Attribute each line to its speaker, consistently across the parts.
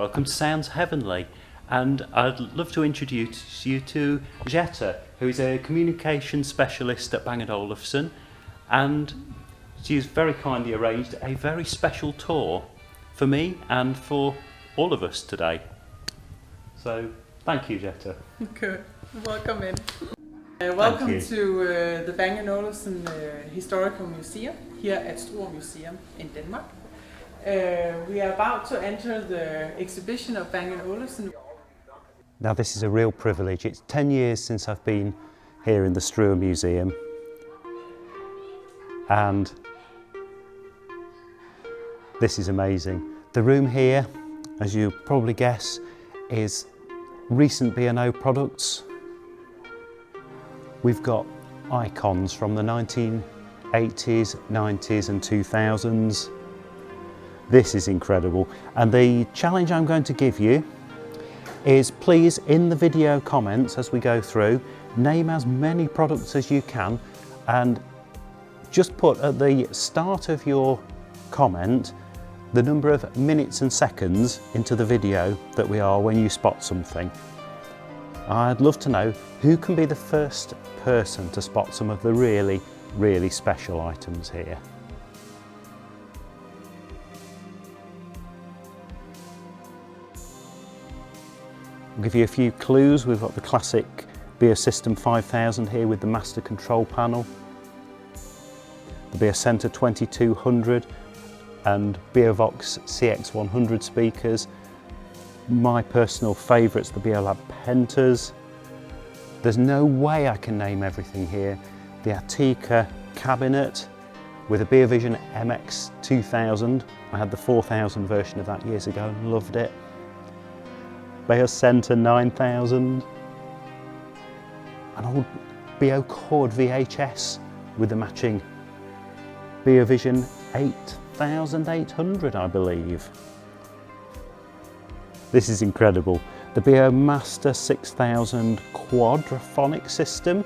Speaker 1: Welcome to Sounds Heavenly, and I'd love to introduce you to Jette, who is a communication specialist at Bang & Olufsen, and she's very kindly arranged a very special tour for me and for all of us today. So, thank you, Jette.
Speaker 2: Good. Welcome in. Welcome to the Bang & Olufsen Historical Museum here at Struer Museum in Denmark. We are about to enter the exhibition of Bang & Olufsen.
Speaker 1: Now this is a real privilege. It's 10 years since I've been here in the Struer Museum, and this is amazing. The room here, as you probably guess, is recent B&O products. We've got icons from the 1980s, 90s and 2000s. This is incredible, and the challenge I'm going to give you is, please, in the video comments as we go through, name as many products as you can, and just put at the start of your comment the number of minutes and seconds into the video that we are when you spot something. I'd love to know who can be the first person to spot some of the really, really special items here. I'll give you a few clues. We've got the classic Beosystem 5000 here with the master control panel, the Beocenter 2200 and Beovox CX100 speakers. My personal favourites, the Beolab Pentas. There's no way I can name everything here. The Artica cabinet with a Beovision MX 2000. I had the 4000 version of that years ago and loved it. Beocenter 9000, an old Beocord VHS with the matching Beovision 8800, I believe. This is incredible. The Beomaster 6000 quadraphonic system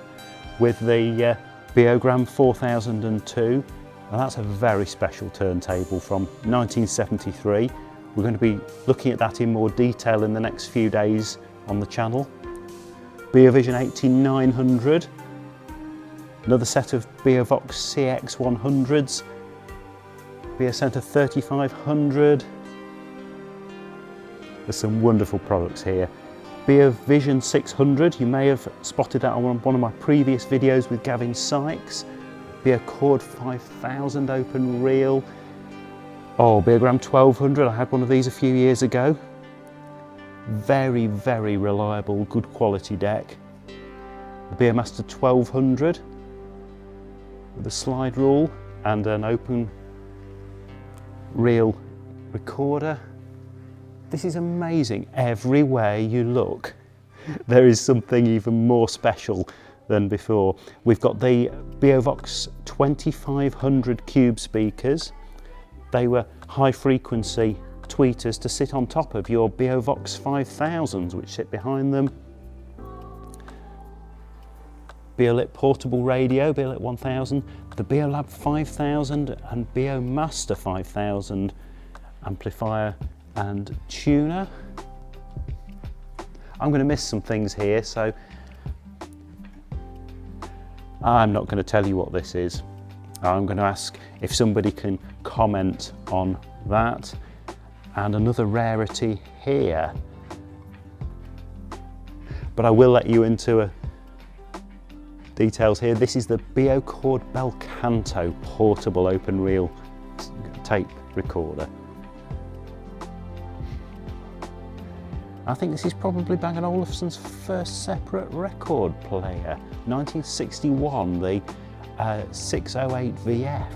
Speaker 1: with the Beogram 4002, and that's a very special turntable from 1973. We're going to be looking at that in more detail in the next few days on the channel. Beovision 18900, another set of Beovox CX100s, Beocenter 3500. There's some wonderful products here. Beovision 600, you may have spotted that on one of my previous videos with Gavin Sykes. Beocord 5000 open reel. Oh, Beogram 1200, I had one of these a few years ago. Very, very reliable, good quality deck. The Beomaster 1200 with a slide rule and an open reel recorder. This is amazing. Everywhere you look, there is something even more special than before. We've got the Beovox 2500 cube speakers. They were high frequency tweeters to sit on top of your Beovox 5000s, which sit behind them. Beolit portable radio, Beolit 1000, the Beolab 5000 and Beomaster 5000 amplifier and tuner. I'm going to miss some things here, so I'm not going to tell you what this is. I'm going to ask if somebody can comment on that. And another rarity here. But I will let you into details here. This is the Beocord Belcanto portable open reel tape recorder. I think this is probably Bang & Olufsen's first separate record player. 1961, the 608 VF.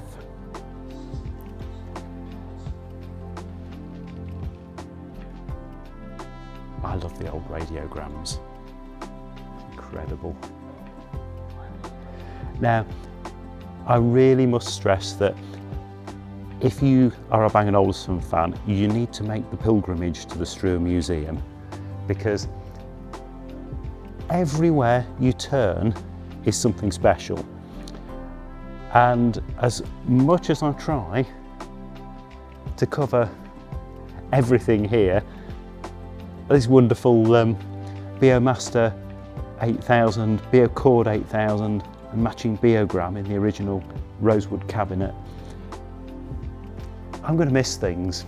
Speaker 1: I love the old radiograms. Incredible. Now, I really must stress that if you are a Bang & Olufsen fan, you need to make the pilgrimage to the Struer Museum, because everywhere you turn is something special. And as much as I try to cover everything here, this wonderful Biomaster 8000, Biocord 8000 and matching Biogram in the original rosewood cabinet. I'm going to miss things.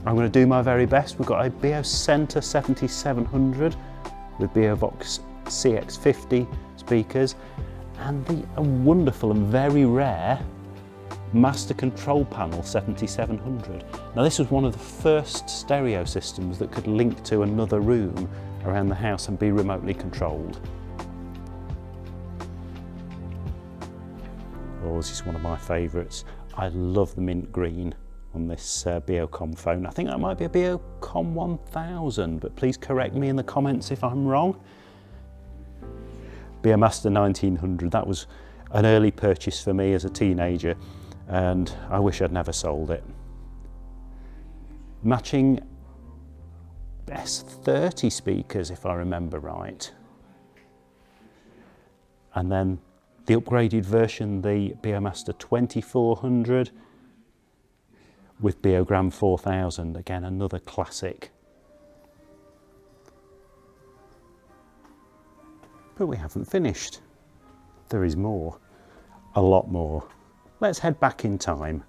Speaker 1: I'm going to do my very best. We've got a Biocenter 7700 with Biovox CX50 speakers and a wonderful and very rare Master Control Panel 7700. Now this was one of the first stereo systems that could link to another room around the house and be remotely controlled. Oh, this is one of my favourites. I love the mint green on this Biocom phone. I think that might be a Biocom 1000, but please correct me in the comments if I'm wrong. Biomaster 1900, that was an early purchase for me as a teenager, and I wish I'd never sold it. Matching S30 speakers, if I remember right. And then the upgraded version, the Biomaster 2400 with Biogram 4000, again another classic. But we haven't finished. There is more, a lot more. Let's head back in time.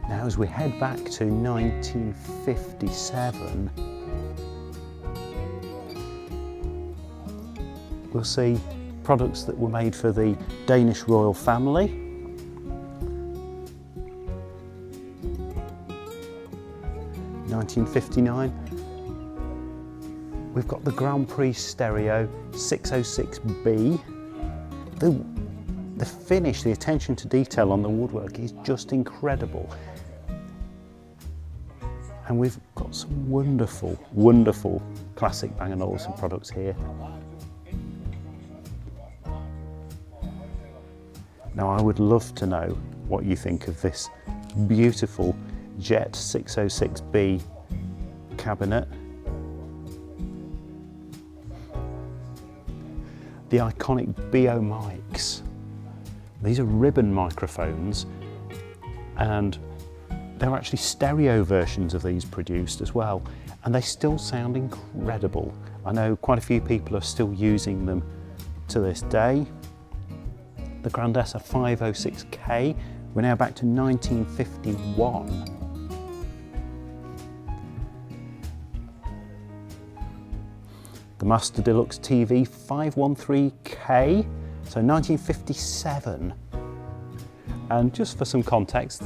Speaker 1: Now as we head back to 1957, we'll see products that were made for the Danish royal family. (1959). We've got the Grand Prix Stereo 606B. The finish, the attention to detail on the woodwork is just incredible. And we've got some wonderful, wonderful classic Bang & Olufsen products here. Now I would love to know what you think of this beautiful Jette 606B cabinet. The iconic Bio mics. These are ribbon microphones, and there are actually stereo versions of these produced as well, and they still sound incredible. I know quite a few people are still using them to this day. The Grandessa 506K, we're now back to 1951. The Master Deluxe TV 513K, so 1957. And just for some context,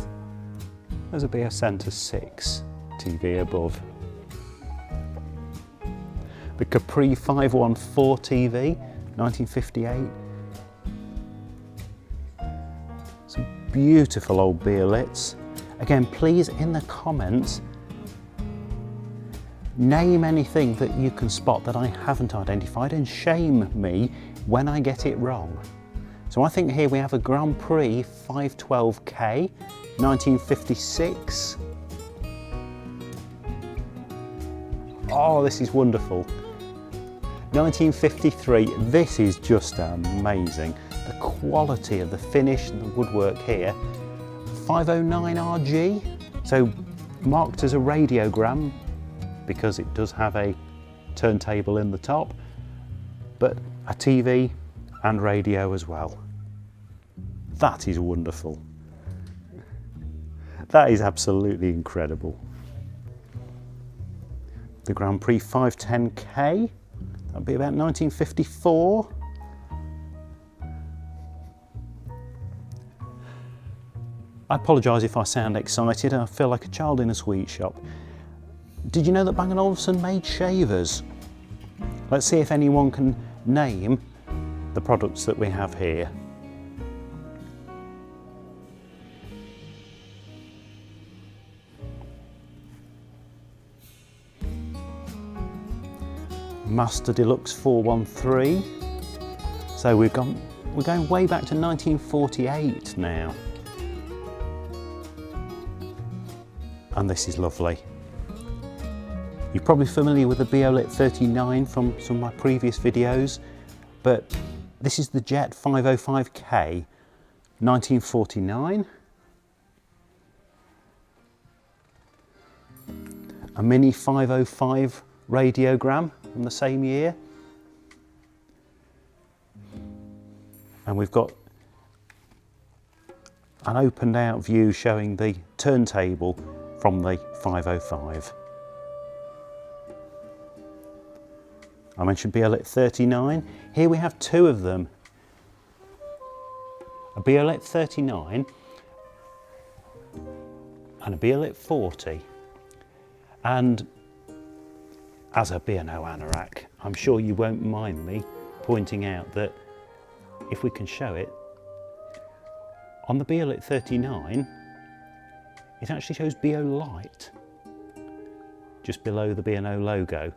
Speaker 1: there's a Biocenter 6 TV above. The Capri 514 TV, 1958. Some beautiful old Biolits. Again, please in the comments, name anything that you can spot that I haven't identified and shame me when I get it wrong. So I think here we have a Grand Prix 512K, 1956. Oh, this is wonderful. 1953, this is just amazing. The quality of the finish and the woodwork here. 509RG, so marked as a radiogram because it does have a turntable in the top, but a TV and radio as well. That is wonderful. That is absolutely incredible. The Grand Prix 510K, that'd be about 1954. I apologise if I sound excited, I feel like a child in a sweet shop. Did you know that Bang & Olufsen made shavers? Let's see if anyone can name the products that we have here. Master Deluxe 413. So we're going way back to 1948 now. And this is lovely. You're probably familiar with the Biolit 39 from some of my previous videos, but this is the Jette 505K 1949. A Mini 505 radiogram from the same year. And we've got an opened out view showing the turntable from the 505. I mentioned Biolit 39. Here we have two of them. A Biolit 39 and a Biolit 40. And as a B&O anorak, I'm sure you won't mind me pointing out that if we can show it, on the Biolit 39, it actually shows BO Light just below the B&O logo.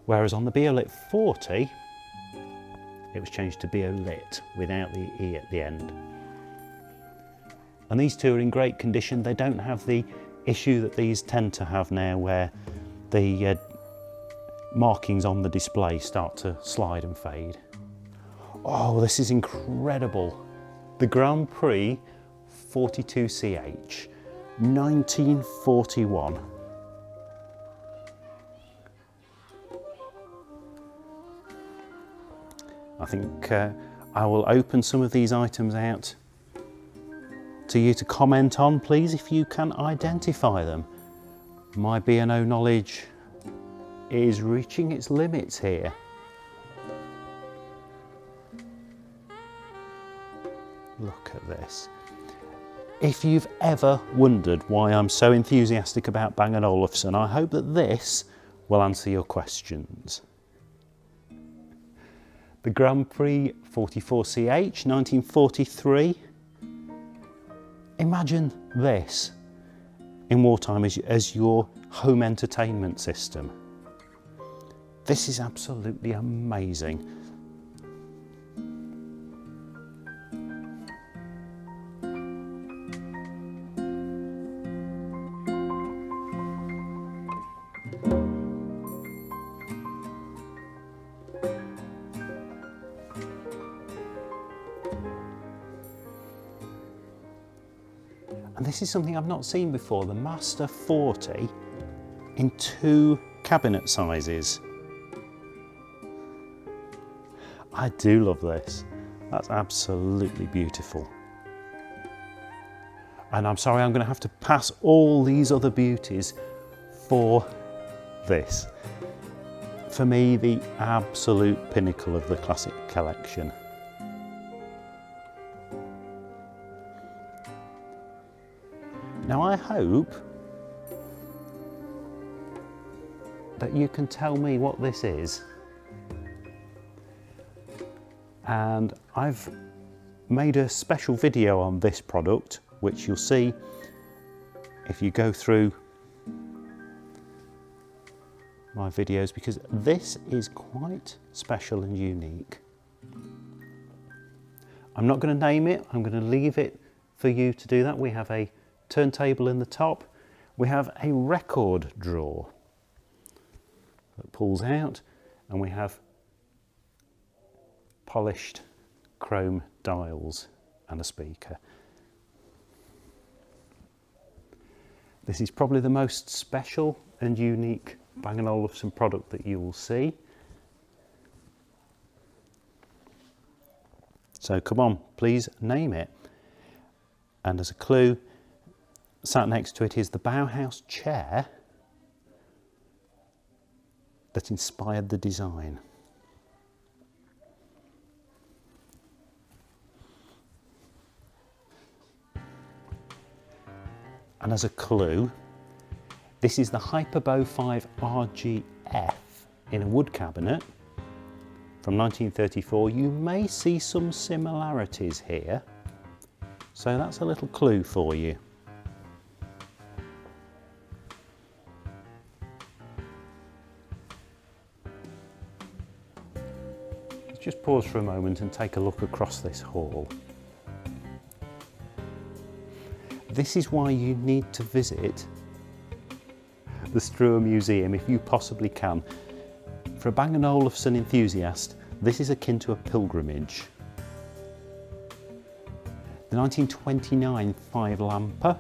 Speaker 1: Whereas on the Biolit 40, it was changed to BO Lit without the E at the end. And these two are in great condition. They don't have the issue that these tend to have now, where the markings on the display start to slide and fade. Oh, this is incredible. The Grand Prix 42CH, 1941. I think I will open some of these items out to you to comment on, please, if you can identify them. My B&O knowledge is reaching its limits here. Look at this. If you've ever wondered why I'm so enthusiastic about Bang & Olufsen, I hope that this will answer your questions. The Grand Prix 44CH, 1943. Imagine this in wartime as your home entertainment system. This is absolutely amazing. And this is something I've not seen before, the Master 40 in two cabinet sizes. I do love this. That's absolutely beautiful. And I'm sorry, I'm going to have to pass all these other beauties for this. For me, the absolute pinnacle of the classic collection. Now I hope that you can tell me what this is. And I've made a special video on this product, which you'll see if you go through my videos, because this is quite special and unique. I'm not going to name it, I'm going to leave it for you to do that. We have a turntable in the top, we have a record drawer that pulls out, and we have polished chrome dials and a speaker. This is probably the most special and unique Bang & Olufsen product that you will see. So come on, please name it. And as a clue, sat next to it is the Bauhaus chair that inspired the design. And as a clue, this is the Hyperbow 5 RGF in a wood cabinet from 1934. You may see some similarities here, so that's a little clue for you. Let's just pause for a moment and take a look across this hall. This is why you need to visit the Struer Museum if you possibly can. For a Bang & Olufsen enthusiast, this is akin to a pilgrimage. The 1929 5-lamper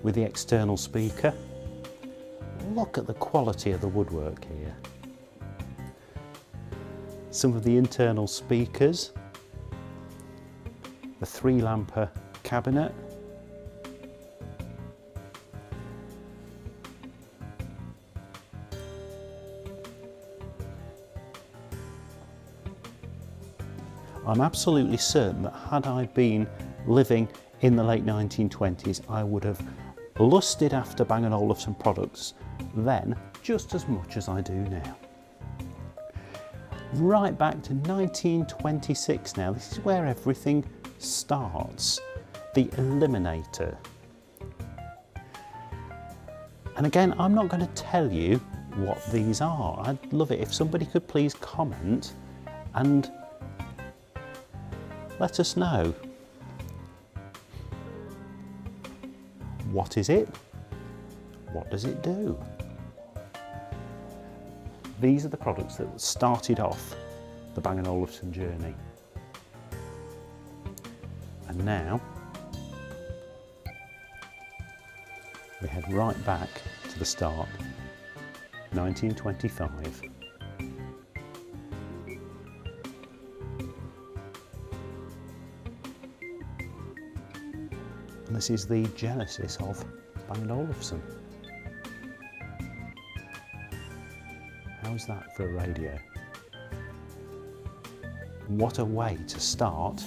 Speaker 1: with the external speaker. Look at the quality of the woodwork here. Some of the internal speakers. The 3-lamper cabinet. I'm absolutely certain that had I been living in the late 1920s, I would have lusted after Bang & Olufsen products then just as much as I do now. Right back to 1926 now, this is where everything starts. The Eliminator. And again, I'm not going to tell you what these are. I'd love it if somebody could please comment and let us know. What is it? What does it do? These are the products that started off the Bang & Olufsen journey. And now we head right back to the start, 1925. And this is the genesis of Bang & Olufsen. How's that for a radio? What a way to start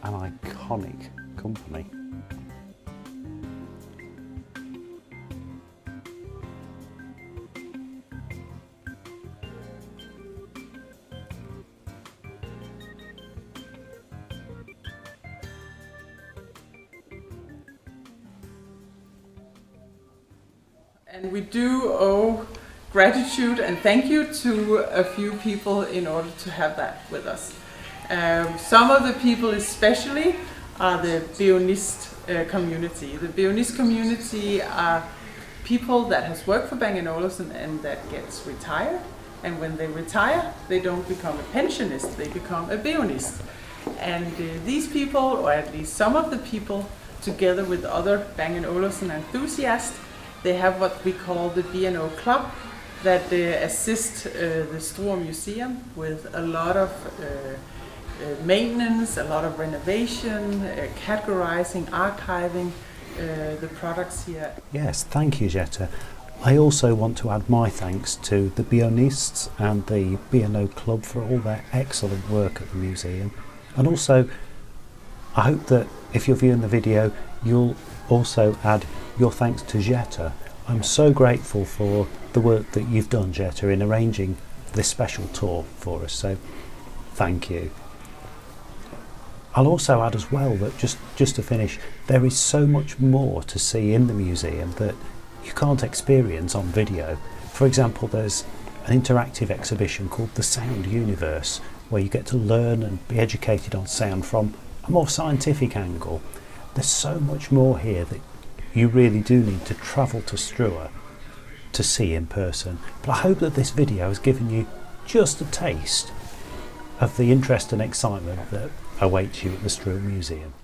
Speaker 1: an iconic company.
Speaker 2: And we do owe gratitude and thank you to a few people in order to have that with us. Some of the people especially are the Bionist community. The Bionist community are people that has worked for Bang & Olufsen and that gets retired. And when they retire, they don't become a pensionist, they become a Bionist. And these people, or at least some of the people, together with other Bang & Olufsen enthusiasts, they have what we call the B&O Club that assist the Struer Museum with a lot of maintenance, a lot of renovation, categorizing, archiving the products here.
Speaker 1: Yes, thank you, Jette. I also want to add my thanks to the Bionists and the B&O Club for all their excellent work at the museum. And also, I hope that if you're viewing the video, you'll also add your thanks to Jette. I'm so grateful for the work that you've done, Jette, in arranging this special tour for us, so thank you. I'll also add as well that just to finish, there is so much more to see in the museum that you can't experience on video. For example, there's an interactive exhibition called The Sound Universe, where you get to learn and be educated on sound from a more scientific angle. There's so much more here that you really do need to travel to Struer to see in person. But I hope that this video has given you just a taste of the interest and excitement that awaits you at the Struer Museum.